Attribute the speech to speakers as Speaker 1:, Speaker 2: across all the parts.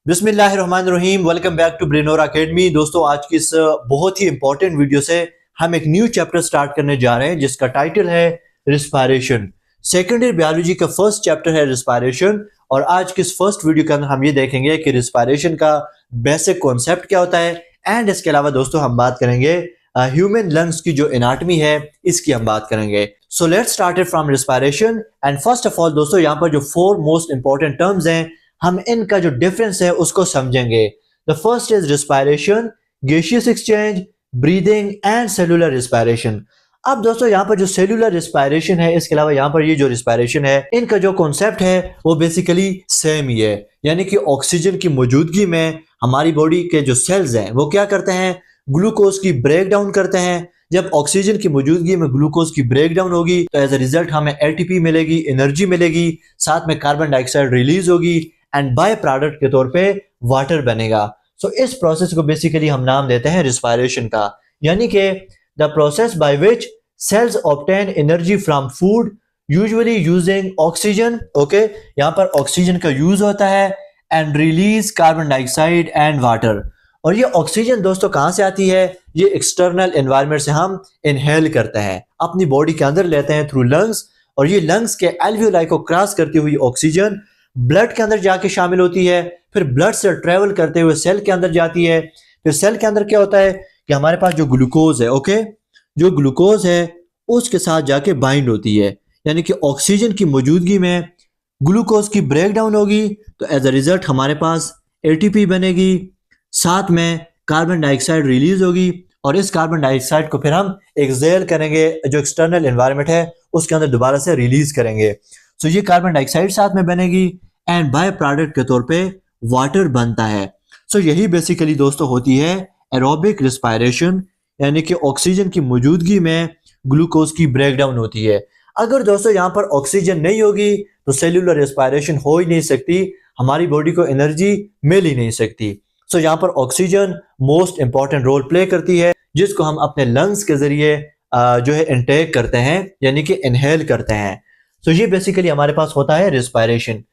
Speaker 1: बिस्मिल्लाहिर्रहमानिर्रहीम। Welcome back to ब्रेनोर academy. दोस्तों, आज की इस बहुत ही इंपॉर्टेंट वीडियो से हम एक न्यू चैप्टर स्टार्ट करने जा रहे हैं जिसका टाइटल है रिस्पायरेशन। सेकेंड ईयर बायोलॉजी का फर्स्ट चैप्टर है रिस्पायरेशन। और आज की इस फर्स्ट वीडियो के अंदर हम ये देखेंगे कि रिस्पायरेशन का बेसिक कॉन्सेप्ट क्या होता है। एंड इसके अलावा दोस्तों हम बात करेंगे ह्यूमन लंग्स की जो एनाटमी है इसकी हम बात करेंगे। So let's start from respiration. And first of all दोस्तों, यहाँ पर जो 4 मोस्ट इंपॉर्टेंट टर्म्स हैं हम इनका जो डिफरेंस है उसको समझेंगे। The first is respiration, gaseous exchange, breathing and cellular respiration. अब दोस्तों यहाँ पर जो सेलुलर रिस्पायरेशन है, इसके अलावा यहाँ पर ये जो रिस्पायरेशन है, इनका जो कॉन्सेप्ट है वो बेसिकली सेम ही है। यानी कि ऑक्सीजन की मौजूदगी में हमारी बॉडी के जो सेल्स हैं वो क्या करते हैं, ग्लूकोज की ब्रेक डाउन करते हैं। जब ऑक्सीजन की मौजूदगी में ग्लूकोज की ब्रेक डाउन होगी तो एज अ रिजल्ट हमें एटीपी मिलेगी, एनर्जी मिलेगी, साथ में कार्बन डाइऑक्साइड रिलीज होगी एंड बाय प्रोडक्ट के तौर पे वाटर बनेगा। सो इस प्रोसेस को बेसिकली हम नाम देते हैं रिस्पायरेशन का। यानी कि the process by which cells obtain energy from food usually using oxygen. Okay, यहाँ पर ऑक्सीजन का यूज होता है and release carbon dioxide and water. और ये ऑक्सीजन दोस्तों कहाँ से आती है, ये एक्सटर्नल एनवायरनमेंट से हम इनहेल करते हैं, अपनी बॉडी के अंदर लेते हैं थ्रू लंग्स। और ये लंग्स के एल्वियोलाई को क्रॉस करती हुई ऑक्सीजन ब्लड के अंदर जाके शामिल होती है, फिर ब्लड से ट्रेवल करते हुए सेल के अंदर जाती है। फिर सेल के अंदर क्या होता है कि हमारे पास जो ग्लूकोज है, ओके, जो ग्लूकोज है उसके साथ जाके बाइंड होती है। यानी कि ऑक्सीजन की मौजूदगी में ग्लूकोज की ब्रेक डाउन होगी तो एज अ रिजल्ट हमारे पास एटीपी बनेगी, साथ में कार्बन डाइऑक्साइड रिलीज होगी और इस कार्बन डाइऑक्साइड को फिर हम एक्सहेल करेंगे, जो एक्सटर्नल एनवायरनमेंट है उसके अंदर दोबारा से रिलीज करेंगे। सो ये कार्बन डाइऑक्साइड साथ में बनेगी एंड बाय प्रोडक्ट के तौर पे वाटर बनता है। सो यही बेसिकली दोस्तों होती है एरोबिक रिस्पायरेशन, यानी कि ऑक्सीजन की मौजूदगी में ग्लूकोज की ब्रेक डाउन होती है। अगर दोस्तों यहाँ पर ऑक्सीजन नहीं होगी तो सेल्यूलर रिस्पायरेशन हो ही नहीं सकती, हमारी बॉडी को एनर्जी मिल ही नहीं सकती। सो यहाँ पर oxygen most important role play करती है जिसको हम अपने लंग्स के जरिए जो है इनटेक करते हैं, यानी कि इनहेल करते हैं। सो ये बेसिकली हमारे पास होता है रिस्पायरेशन।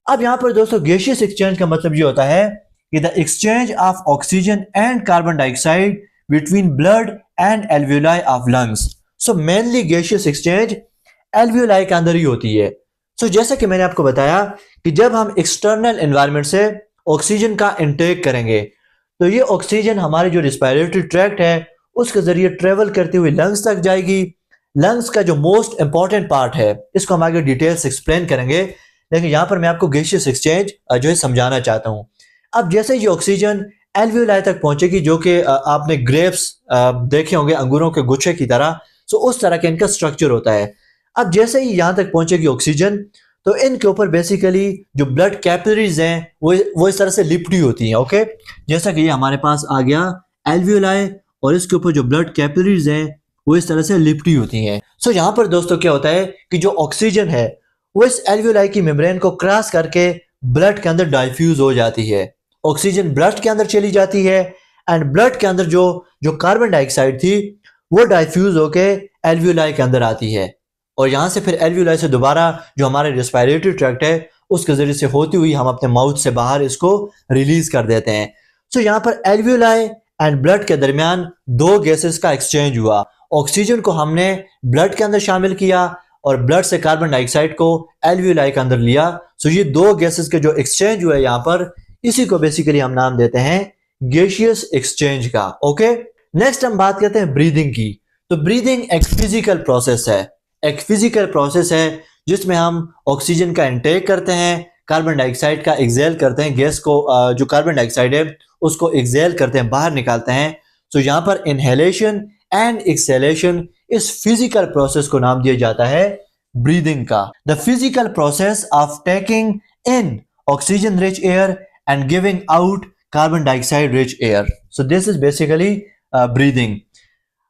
Speaker 1: अब यहाँ पर दोस्तों गैसियस एक्सचेंज का मतलब ये होता है कि the exchange of oxygen and carbon dioxide between blood and alveoli of lungs. So mainly gaseous exchange alveoli के अंदर ही होती है। सो जैसा कि मैंने आपको बताया कि जब हम एक्सटर्नल एनवायरनमेंट से ऑक्सीजन का इनटेक करेंगे तो ये ऑक्सीजन हमारे जो रिस्पायरेटरी ट्रैक्ट है उसके जरिए ट्रेवल करते हुए लंग्स तक जाएगी। लंग्स का जो मोस्ट इंपॉर्टेंट पार्ट है इसको हम आगे डिटेल से एक्सप्लेन करेंगे, लेकिन यहाँ पर मैं आपको गैसियस एक्सचेंज जो है समझाना चाहता हूँ। अब जैसे ये ऑक्सीजन एल्वियोलाई तक पहुंचेगी, जो कि आपने ग्रेप्स देखे होंगे अंगूरों के गुच्छे की तरह, सो उस तरह का इनका स्ट्रक्चर होता है। अब जैसे ही यहाँ तक पहुंचेगी ऑक्सीजन तो इनके ऊपर बेसिकली जो ब्लड कैपिलरीज हैं वो इस तरह से लिपटी होती हैं। ओके, जैसा कि ये हमारे पास आ गया एल्वियोलाई और इसके ऊपर जो ब्लड कैपिलरीज हैं वो इस तरह से लिपटी होती हैं। सो यहाँ पर दोस्तों क्या होता है कि जो ऑक्सीजन है वो इस एल्वियोलाई की मेम्ब्रेन को क्रॉस करके ब्लड के अंदर डाइफ्यूज हो जाती है। ऑक्सीजन ब्लड के अंदर चली जाती है एंड ब्लड के अंदर जो कार्बन डाइऑक्साइड थी वो डाइफ्यूज होके एल्वियोलाई के अंदर आती है और यहाँ से फिर एल्वियोलाई से दोबारा जो हमारे रेस्पिरेटरी ट्रैक्ट है उसके जरिए से होती हुई हम अपने माउथ से बाहर इसको रिलीज कर देते हैं। सो यहाँ पर एल्वियोलाई एंड ब्लड के दरमियान 2 गैसेस का एक्सचेंज हुआ। ऑक्सीजन को हमने ब्लड के अंदर शामिल किया और ब्लड से कार्बन डाइऑक्साइड को एल्वियोलाई के अंदर लिया। सो ये 2 गैसेस के जो एक्सचेंज हुआ है यहाँ पर, इसी को बेसिकली हम नाम देते हैं गैसियस एक्सचेंज का। ओके, नेक्स्ट हम बात करते हैं ब्रीदिंग की। तो ब्रीदिंग एक फिजिकल प्रोसेस है, एक फिजिकल प्रोसेस है जिसमें हम ऑक्सीजन का इनटेक करते हैं, कार्बन डाइऑक्साइड का एक्सहेल करते हैं, गैस को जो कार्बन डाइऑक्साइड है उसको एक्सहेल करते हैं, बाहर निकालते हैं। सो यहाँ पर इनहेलेशन एंड एक्सहेलेशन, इस फिजिकल प्रोसेस को नाम दिया जाता है ब्रीदिंग का। The physical process of taking in oxygen rich air and giving out carbon dioxide rich air. So this is basically breathing.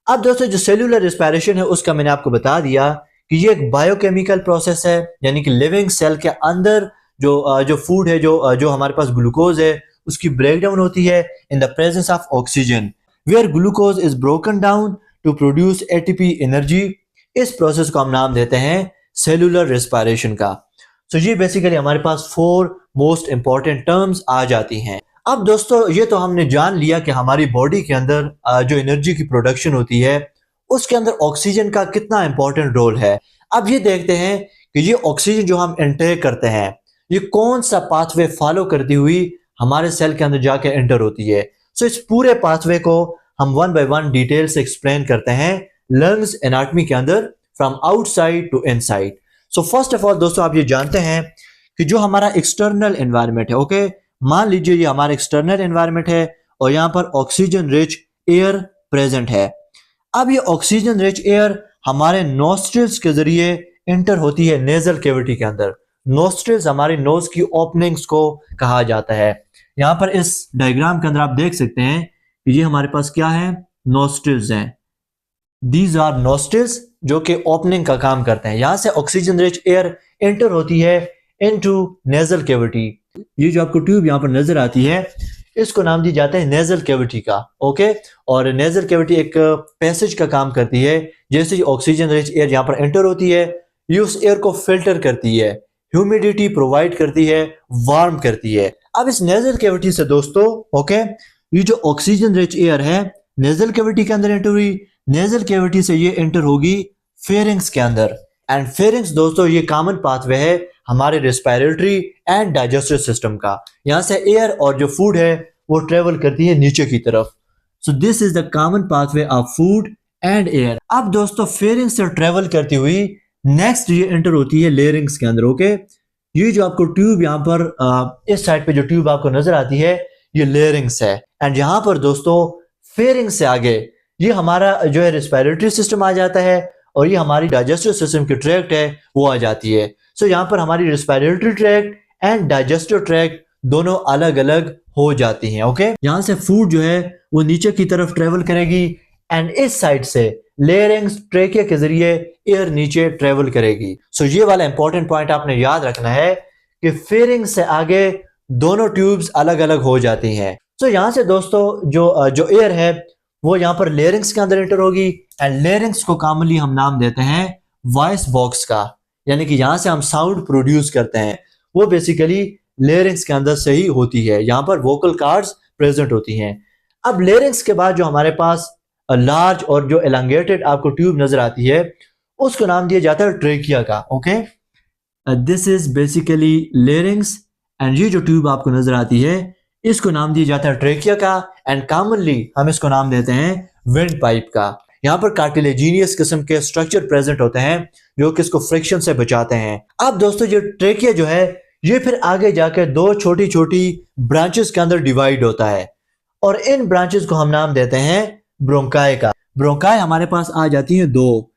Speaker 1: अब दोस्तों जो सेल्यूलर रिस्पायरेशन है उसका मैंने आपको बता दिया कि ये एक बायोकेमिकल प्रोसेस है, यानी कि लिविंग सेल के अंदर जो फूड है, जो हमारे पास ग्लूकोज है उसकी ब्रेक डाउन होती है in the presence of oxygen, where glucose is broken down to produce ATP energy. इस प्रोसेस को हम नाम देते हैं सेल्यूलर रिस्पायरेशन का। सो ये बेसिकली हमारे पास 4 मोस्ट इंपॉर्टेंट टर्म्स आ जाती हैं। अब दोस्तों ये तो हमने जान लिया कि हमारी बॉडी के अंदर जो एनर्जी की प्रोडक्शन होती है उसके अंदर ऑक्सीजन का कितना इंपॉर्टेंट रोल है। अब ये देखते हैं कि ये ऑक्सीजन जो हम इंटेक करते हैं ये कौन सा पाथवे फॉलो करती हुई हमारे सेल के अंदर जाके एंटर होती है। सो इस पूरे पाथवे को हम 1 बाय 1 डिटेल से एक्सप्लेन करते हैं लंग्स एनाटॉमी के अंदर from outside to inside. So first of all दोस्तों आप ये जानते हैं कि जो हमारा एक्सटर्नल एनवायरनमेंट है, ओके, मान लीजिए ये हमारा एक्सटर्नल एनवायरनमेंट है और यहाँ पर ऑक्सीजन रिच एयर प्रेजेंट है। अब ये ऑक्सीजन रिच एयर हमारे नोस्ट्रिल्स के जरिए इंटर होती है नेजल कैविटी के अंदर। नोस्ट्रिल्स हमारे नोज की ओपनिंग्स को कहा जाता है। यहाँ पर इस डायग्राम के अंदर आप देख सकते हैं कि ये हमारे पास क्या है, नोस्ट्रिल्स हैं। दीज आर नोस्ट्रिल्स जो कि ओपनिंग का काम करते हैं। यहां से ऑक्सीजन रिच एयर एंटर होती है इनटू नेजल कैविटी। ये जो आपको ट्यूब यहाँ पर नजर आती है इसको नाम दी जाता है नेजल कैविटी का, ओके। और नेजल कैविटी एक पैसेज का काम करती है। जैसे ही ऑक्सीजन रिच एयर यहाँ पर एंटर होती है ये उस एयर को फिल्टर करती है, ह्यूमिडिटी प्रोवाइड करती है, वार्म करती है। अब इस नेजल कैविटी से दोस्तों, ओके, ये जो ऑक्सीजन रिच एयर है नेजल कैविटी के अंदर एंटर हुई, नेजल कैविटी से ये एंटर होगी फेरिंग्स के अंदर। एंड फेरिंग्स दोस्तों ये कॉमन पाथवे है हमारे रेस्पिरेटरी एंड डाइजेस्टिव सिस्टम का। यहां से एयर और जो फूड है वो ट्रेवल करती है नीचे की तरफ। So this is the common pathway of food and air. अब दोस्तों फेरिंग्स से ट्रेवल करती हुई नेक्स्ट ये एंटर होती है लेरिंग्स के अंदर, ओके। ये जो आपको ट्यूब यहाँ पर इस साइड पे जो ट्यूब आपको नजर आती है ये लेरिंग्स है। एंड यहाँ पर दोस्तों फेरिंग्स से आगे ये हमारा जो है रेस्पिरेटरी सिस्टम आ जाता है और ये हमारी डाइजेस्टिव सिस्टम की ट्रैक्ट है वो आ जाती है। सो यहाँ पर हमारी respiratory tract and digestive tract दोनों अलग अलग हो जाती हैं, ओके। यहाँ से फूड जो है वो नीचे की तरफ ट्रेवल करेगी एंड इस साइड से लेरिंग्स ट्रेकिया के जरिए एयर नीचे ट्रेवल करेगी। सो ये वाला इंपॉर्टेंट पॉइंट आपने याद रखना है कि फेरिंग्स से आगे दोनों ट्यूब्स अलग अलग हो जाती हैं। सो यहाँ से दोस्तों जो एयर है वो यहाँ पर लेरिंग्स के अंदर एंटर होगी एंड लेरिंग्स को कॉमनली हम नाम देते हैं वॉइस बॉक्स का, यानी कि यहाँ से हम साउंड प्रोड्यूस करते हैं वो बेसिकली लेरिंग्स के अंदर से ही होती है। यहाँ पर वोकल कार्ड्स प्रेजेंट होती हैं। अब लेरिंग्स के बाद जो हमारे पास लार्ज और जो एलांगेटेड आपको ट्यूब नजर आती है उसको नाम दिया जाता है ट्रेकिया का, okay. This is basically larynx and ये जो ट्यूब आपको नजर आती है इसको नाम दिया जाता है ट्रेकिया का एंड कॉमनली हम इसको नाम देते हैं विंड पाइप का। यहाँ पर कार्टिलेजिनियस किस्म के स्ट्रक्चर प्रेजेंट होते हैं जो कि इसको फ्रिक्शन से बचाते हैं। अब दोस्तों ये ट्रेकिया जो है ये फिर आगे जाकर दो छोटी छोटी ब्रांचेस के अंदर डिवाइड होता है और इन ब्रांचेस को हम नाम देते हैं ब्रोंकाई का। ब्रोंकाई हमारे पास आ जाती है दो।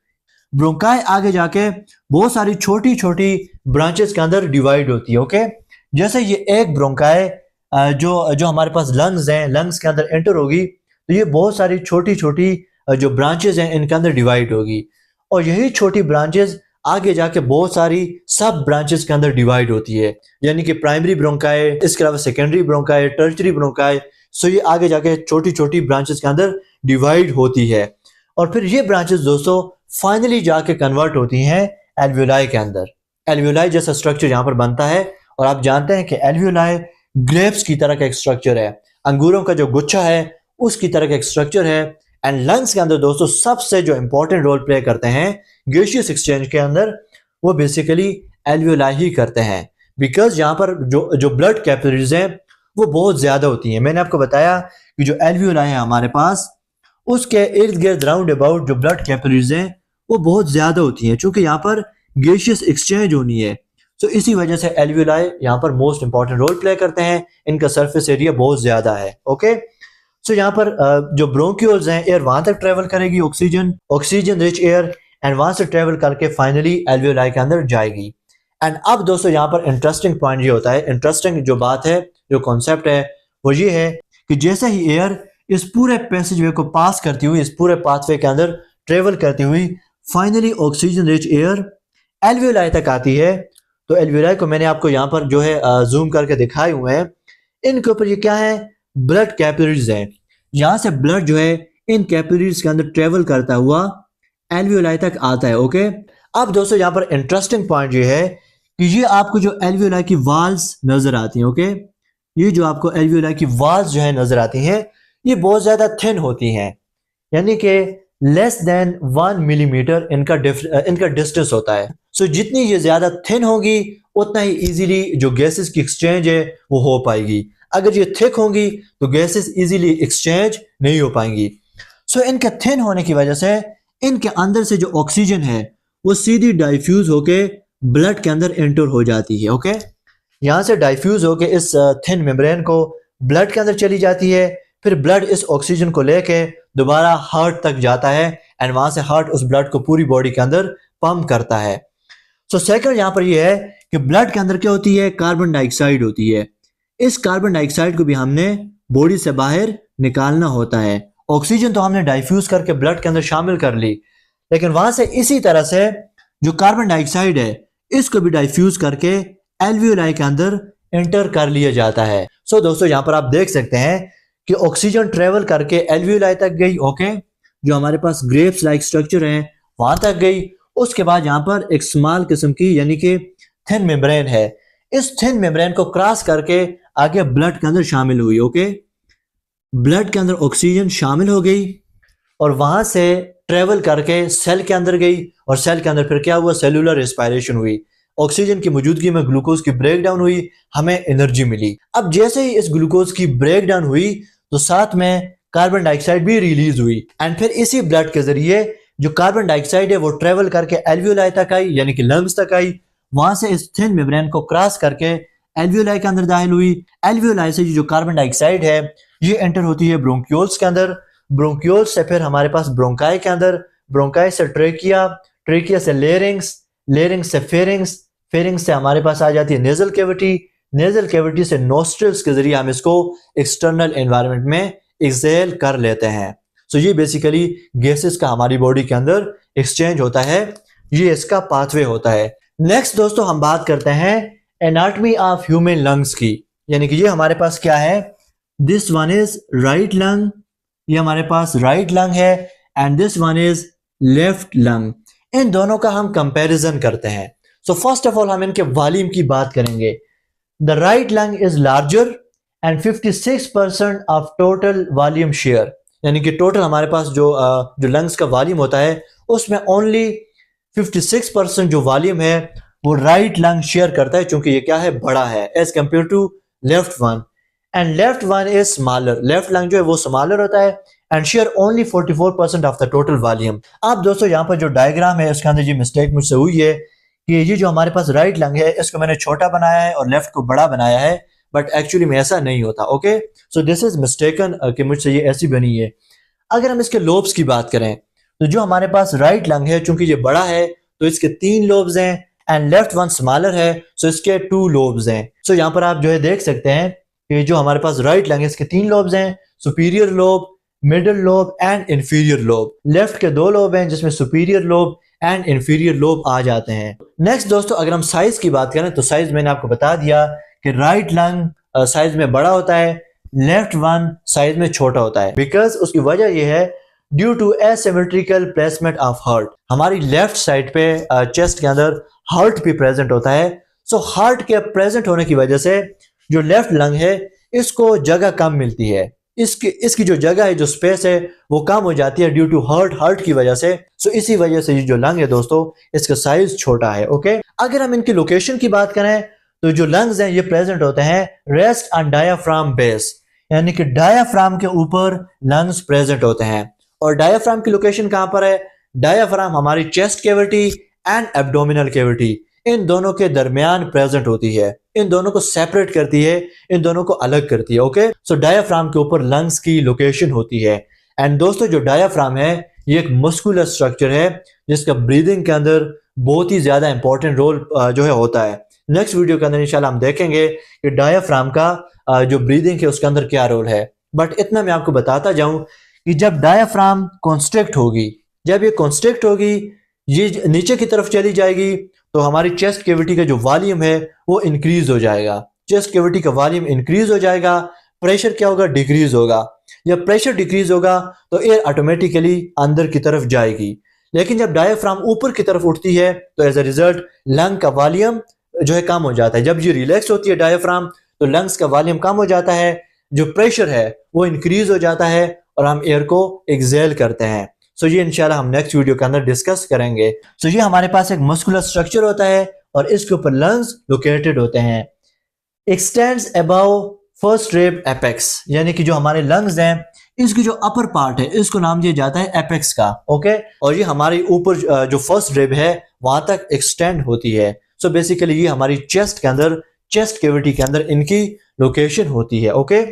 Speaker 1: ब्रोंकाई आगे जाके बहुत सारी छोटी छोटी ब्रांचेस के अंदर डिवाइड होती है, ओके। जैसे ये एक ब्रोंकाई जो हमारे पास लंग्स हैं, लंग्स के अंदर एंटर होगी तो ये बहुत सारी छोटी छोटी जो ब्रांचेस हैं इनके अंदर डिवाइड होगी और यही छोटी ब्रांचेस आगे जाके बहुत सारी सब ब्रांचेस के अंदर डिवाइड होती है, यानी कि प्राइमरी ब्रोंकाई, इसके अलावा सेकेंडरी ब्रोंकाई, टर्शरी ब्रोंकाई। सो ये आगे जाके छोटी छोटी ब्रांचेस के अंदर डिवाइड होती है और फिर ये ब्रांचेस दोस्तों फाइनली जाके कन्वर्ट होती हैं एल्वियोलाई के अंदर। एल्वियोलाई जैसा स्ट्रक्चर यहाँ पर बनता है और आप जानते हैं कि एल्वियोलाई ग्रेप्स की तरह का एक स्ट्रक्चर है, अंगूरों का जो गुच्छा है उसकी तरह का एक स्ट्रक्चर है। एंड लंग्स के अंदर दोस्तों सबसे जो इंपॉर्टेंट रोल प्ले करते हैं गैसियस एक्सचेंज के अंदर वो बेसिकली एल्वियोलाई ही करते हैं, बिकॉज यहाँ पर जो ब्लड कैपिलरीज हैं वो बहुत ज्यादा होती हैं। मैंने आपको बताया कि जो एल्वियोलाई है हमारे पास उसके इर्द गिर्द राउंड अबाउट जो ब्लड कैपिलरीज हैं वो बहुत ज्यादा होती हैं, चूंकि यहाँ पर गैसियस एक्सचेंज होनी है। तो इसी वजह से एल्वियोलाई यहाँ पर मोस्ट इंपॉर्टेंट रोल प्ले करते हैं, इनका सरफेस एरिया बहुत ज्यादा है, ओके। सो यहाँ पर जो ब्रोंक्यूल्स हैं एयर वहां तक ट्रेवल करेगी, ऑक्सीजन रिच एयर, एंड वहां से ट्रेवल करके फाइनली एल्वियोलाई के अंदर जाएगी। एंड अब दोस्तों यहाँ पर इंटरेस्टिंग पॉइंट ये होता है, इंटरेस्टिंग जो बात है, जो कॉन्सेप्ट है वो ये है कि जैसे ही एयर इस पूरे पैसेजवे को पास करती हुई, इस पूरे पाथवे के अंदर ट्रेवल करती हुई finally oxygen rich air alveoli तक आती है, तो एल्वियोलाई को मैंने आपको यहाँ पर जो है जूम करके दिखाए हुए हैं। इनके ऊपर ये क्या है, ब्लड कैपिलरीज हैं। यहाँ से ब्लड जो है इन कैपिलरीज के अंदर ट्रेवल करता हुआ एल्वियोलाई तक आता है, ओके। अब दोस्तों यहाँ पर इंटरेस्टिंग पॉइंट ये है कि ये आपको जो एल्वियोलाई की वाल्स नजर आती हैं, ओके, ये जो आपको एल्वियोलाई की वाल्स जो है नजर आती हैं, ये बहुत ज्यादा थिन होती हैं, यानी कि लेस देन 1 मिलीमीटर इनका डिस्टेंस होता है। सो जितनी ये ज्यादा थिन होगी उतना ही इजीली जो गैसेस की एक्सचेंज है वो हो पाएगी। अगर ये थिक होंगी तो गैसेस इजीली एक्सचेंज नहीं हो पाएंगी। सो इनके थिन होने की वजह से इनके अंदर से जो ऑक्सीजन है वो सीधी डाइफ्यूज होके ब्लड के अंदर एंटर हो जाती है, ओके। यहाँ से डाइफ्यूज होके इस थिन मेम्ब्रेन को ब्लड के अंदर चली जाती है, फिर ब्लड इस ऑक्सीजन को लेके दोबारा हार्ट तक जाता है एंड वहां से हार्ट उस ब्लड को पूरी बॉडी के अंदर पंप करता है। सो सेकंड यहाँ पर यह है कि ब्लड के अंदर क्या होती है, कार्बन डाइऑक्साइड होती है। इस कार्बन डाइऑक्साइड को भी हमने बॉडी से बाहर निकालना होता है। ऑक्सीजन तो हमने डाइफ्यूज करके ब्लड के अंदर शामिल कर ली, लेकिन वहां से इसी तरह से जो कार्बन डाइऑक्साइड है इसको भी डाइफ्यूज करके एल्वियोलाई के अंदर एंटर कर लिया जाता है। सो दोस्तों यहाँ पर आप देख सकते हैं कि ऑक्सीजन ट्रेवल करके एल्वियोलाई तक गई, ओके, जो हमारे पास ग्रेप्स लाइक स्ट्रक्चर है वहां तक गई। उसके बाद यहाँ पर एक स्मॉल किस्म की यानी कि थिन मेम्ब्रेन है, इस थिन मेम्ब्रेन को क्रॉस करके आगे ब्लड के अंदर शामिल हुई, ओके। ब्लड के अंदर ऑक्सीजन शामिल हो गई और वहां से ट्रेवल करके सेल के अंदर गई और सेल के अंदर फिर क्या हुआ, सेलुलर रेस्पिरेशन हुई। ऑक्सीजन की मौजूदगी में ग्लूकोज की ब्रेक डाउन हुई, हमें एनर्जी मिली। अब जैसे ही इस ग्लूकोज की ब्रेक डाउन हुई तो साथ में कार्बन डाइऑक्साइड भी रिलीज हुई एंड फिर इसी ब्लड के जरिए जो कार्बन डाइऑक्साइड है वो ट्रेवल करके एल्वियोलाई तक आई यानी कि लंग्स तक आई। वहां से इस थिन मेम्ब्रेन को क्रॉस करके एल्वियोलाई के अंदर दाखिल हुई। एल्वियोलाई से जो कार्बन डाइऑक्साइड है ये एंटर होती है ब्रोंक्यूल्स के अंदर, ब्रोंक्यूल्स से फिर हमारे पास ब्रोंकाई के अंदर, ब्रोंकाई से ट्रेकिया, ट्रेकिया से लेरिंग्स, लेरिंग्स से फेरिंग्स, फेरिंग्स से हमारे पास आ जाती है नेजल कैविटी, नेजल कैविटी से नोस्ट्रिल्स के जरिए हम इसको एक्सटर्नल एनवायरनमेंट में एक्सहेल कर लेते हैं। सो ये बेसिकली गैसेस का हमारी बॉडी के अंदर एक्सचेंज होता है, ये इसका पाथवे होता है। नेक्स्ट दोस्तों हम बात करते हैं एनाटॉमी ऑफ ह्यूमन लंग्स की, यानी कि ये हमारे पास क्या है, this one is right lung, ये हमारे पास राइट लंग है and this one is left lung. इन दोनों का हम कंपैरिजन करते हैं। सो फर्स्ट ऑफ ऑल हम इनके वॉल्यूम की बात करेंगे। The right lung is larger and 56% of total volume share, यानी कि टोटल हमारे पास जो लंग्स का वॉल्यूम होता है उसमें ओनली 56% जो वॉल्यूम है वो राइट लंग शेयर करता है, क्योंकि ये क्या है, बड़ा है as compare to left one. And left one is smaller, left lung जो है वो स्मॉलर होता है and share only 44% of the total volume. अब दोस्तों यहाँ पर जो डायग्राम है उसके अंदर ये मिस्टेक मुझसे हुई है कि ये जो हमारे पास राइट लंग है इसको मैंने छोटा बनाया है और लेफ्ट को बड़ा बनाया है, बट एक्चुअली में ऐसा नहीं होता, okay. So this is mistaken कि मुझसे ये ऐसी बनी है। अगर हम इसके लोब्स की बात करें तो जो हमारे पास राइट लंग है चूंकि ये बड़ा है तो इसके 3 लोब्स हैं एंड लेफ्ट वन स्मॉलर है सो इसके 2 लोब्स हैं। सो यहाँ पर आप जो है देख सकते हैं कि जो हमारे पास राइट लंग है इसके 3 लोब्स हैं, superior lobe, middle lobe and inferior lobe. Left के 2 लोब हैं जिसमें superior lobe and inferior lobe आ जाते हैं। नेक्स्ट दोस्तों अगर हम साइज की बात करें तो साइज मैंने आपको बता दिया कि राइट लंग साइज में बड़ा होता है, लेफ्ट वन साइज में छोटा होता है। बिकॉज उसकी वजह यह है due to asymmetrical placement of heart, हमारी लेफ्ट साइड पे चेस्ट के अंदर हार्ट भी प्रेजेंट होता है। सो हार्ट के प्रेजेंट होने की वजह से जो लेफ्ट लंग है इसको जगह कम मिलती है, इसकी जो जगह है, जो स्पेस है वो कम हो जाती है ड्यू टू हार्ट की वजह से। सो इसी वजह से ये जो लंग है दोस्तों इसका साइज छोटा है, ओके। अगर हम इनकी लोकेशन की बात करें तो जो लंग्स हैं ये प्रेजेंट होते हैं रेस्ट ऑन डायाफ्राम बेस, यानी कि डायाफ्राम के ऊपर लंग्स प्रेजेंट होते हैं। और डायाफ्राम की लोकेशन कहां पर है, डायाफ्राम हमारी chest cavity and abdominal cavity in दोनों के दरमियान प्रेजेंट होती है, इन दोनों को सेपरेट करती है, इन दोनों को अलग करती है, ओके। सो डायाफ्राम के ऊपर लंग्स की लोकेशन होती है। एंड दोस्तों जो डायाफ्राम है ये एक मस्कुलर स्ट्रक्चर है जिसका ब्रीदिंग के अंदर बहुत ही ज्यादा इंपॉर्टेंट रोल जो है होता है। नेक्स्ट वीडियो के अंदर इंशाल्लाह हम देखेंगे कि डायाफ्राम का जो ब्रीदिंग है उसके अंदर क्या रोल है। बट इतना मैं आपको बताता जाऊं कि जब डायाफ्राम कॉन्स्ट्रिक्ट होगी, जब ये कॉन्स्ट्रिक्ट होगी, ये नीचे की तरफ चली जाएगी तो हमारी चेस्ट कैविटी का जो वॉल्यूम है वो इंक्रीज हो जाएगा। चेस्ट कैविटी का वॉल्यूम इंक्रीज हो जाएगा, प्रेशर क्या होगा, डिक्रीज होगा। जब प्रेशर डिक्रीज होगा तो एयर ऑटोमेटिकली अंदर की तरफ जाएगी। लेकिन जब डायाफ्राम ऊपर की तरफ उठती है तो एज अ रिजल्ट लंग का वॉल्यूम जो है कम हो जाता है। जब ये रिलैक्स होती है डायफ्राम, तो लंग्स का वॉल्यूम कम हो जाता है, जो प्रेशर है वो इंक्रीज हो जाता है और हम एयर को एक्सेल करते हैं। सो ये इंशाल्लाह हम नेक्स्ट वीडियो के अंदर डिस्कस करेंगे। सो ये हमारे पास एक मस्कुलर स्ट्रक्चर होता है और इसके ऊपर लंग्स लोकेटेड होते हैं। X tends above first rib apex, यानी कि जो हमारे लंग्स हैं इसकी जो अपर पार्ट है इसको नाम दिया जाता है एपेक्स का। ओके, और ये हमारे ऊपर जो फर्स्ट रिब है वहां तक एक्सटेंड होती है। सो बेसिकली ये हमारी चेस्ट के अंदर, चेस्ट कैविटी के अंदर इनकी लोकेशन होती है। ओके,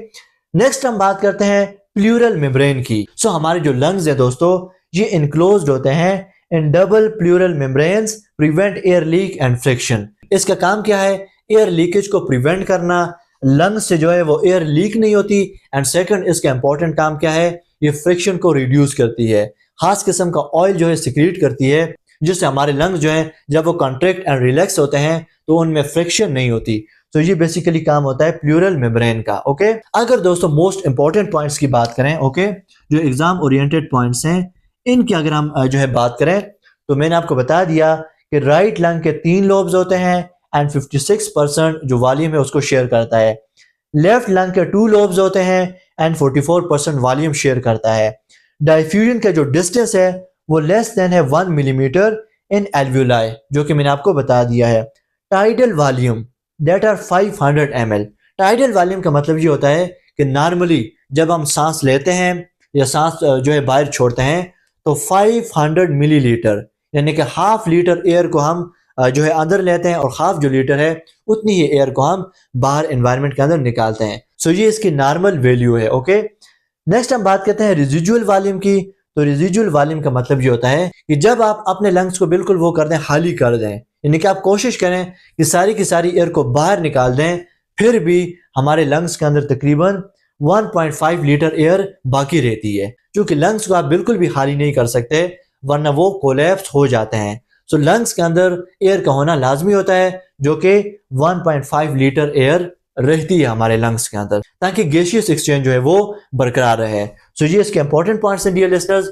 Speaker 1: नेक्स्ट हम बात करते हैं प्लूरल मेम्ब्रेन की। सो हमारे जो लंग्स है दोस्तों ये इनक्लोज्ड होते हैं in double pleural membranes, prevent air leak and friction. इसका काम क्या है? एयर लीकेज को प्रिवेंट करना, लंग्स से जो है वो एयर लीक नहीं होती। एंड सेकंड इसका इंपॉर्टेंट काम क्या है? ये फ्रिक्शन को रिड्यूस करती है। खास किस्म का ऑयल जो है सिक्रीट करती है जिससे हमारे लंग्स जो है जब वो कॉन्ट्रैक्ट एंड रिलैक्स होते हैं तो उनमें फ्रिक्शन नहीं होती। तो ये बेसिकली काम होता है प्लूरल मेम्ब्रेन का। ओके, अगर दोस्तों मोस्ट इंपॉर्टेंट पॉइंट्स की बात करें, ओके, जो एग्जाम ओरिएंटेड पॉइंट्स हैं इनकी अगर हम जो है बात करें तो मैंने आपको बता दिया कि राइट लंग के 3 लोब्स होते हैं एंड 56% जो वॉल्यूम है उसको शेयर करता है। लेफ्ट लंग के 2 लोब्स होते हैं एंड 44% वॉल्यूम शेयर करता है। डायफ्यूजन का जो डिस्टेंस है वो लेस देन है 1 मिलीमीटर इन एल्वियोलाई, जो कि मैंने आपको बता दिया है। Tidal volume that are 500 ml। Tidal volume का मतलब ये होता है कि नॉर्मली जब हम सांस लेते हैं या सांस जो है बाहर छोड़ते हैं तो 500 मिलीलीटर यानी कि हाफ लीटर एयर को हम जो है अंदर लेते हैं और हाफ जो लीटर है उतनी ही एयर को हम बाहर एनवायरनमेंट के अंदर निकालते हैं। सो ये इसकी नॉर्मल वैल्यू है। ओके, नेक्स्ट हम बात करते हैं रेजिडुअल वॉल्यूम की। तो रेजिडुअल वॉल्यूम का मतलब ये होता है कि जब आप अपने लंग्स को बिल्कुल वो कर दें, खाली कर दें, यानी कि आप कोशिश करें कि सारी की सारी एयर को बाहर निकाल दें, फिर भी हमारे लंग्स के अंदर तकरीबन 1.5 लीटर एयर बाकी रहती है। क्योंकि लंग्स को आप बिल्कुल भी खाली नहीं कर सकते वरना वो कोलैप्स हो जाते हैं। सो लंग्स के अंदर एयर का होना लाजमी होता है जो कि 1.5 लीटर एयर रहती है हमारे लंग्स के अंदर, ताकि गैसियस एक्सचेंज जो है वो बरकरार रहे। सो ये इसके इंपॉर्टेंट पॉइंट्स हैं डियर लिसनर्स।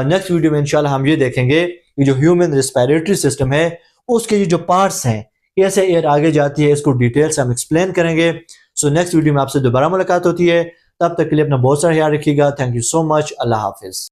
Speaker 1: नेक्स्ट वीडियो में इंशाल्लाह हम ये देखेंगे कि जो ह्यूमन रेस्पिरेटरी सिस्टम है उसके ये जो पार्ट्स हैं कैसे एयर आगे जाती है, इसको डिटेल से हम एक्सप्लेन करेंगे। सो नेक्स्ट वीडियो में आपसे दोबारा मुलाकात होती है, तब तक के लिए अपना बहुत सारा ख्याल रखिएगा। Thank you so much. Allah Hafiz.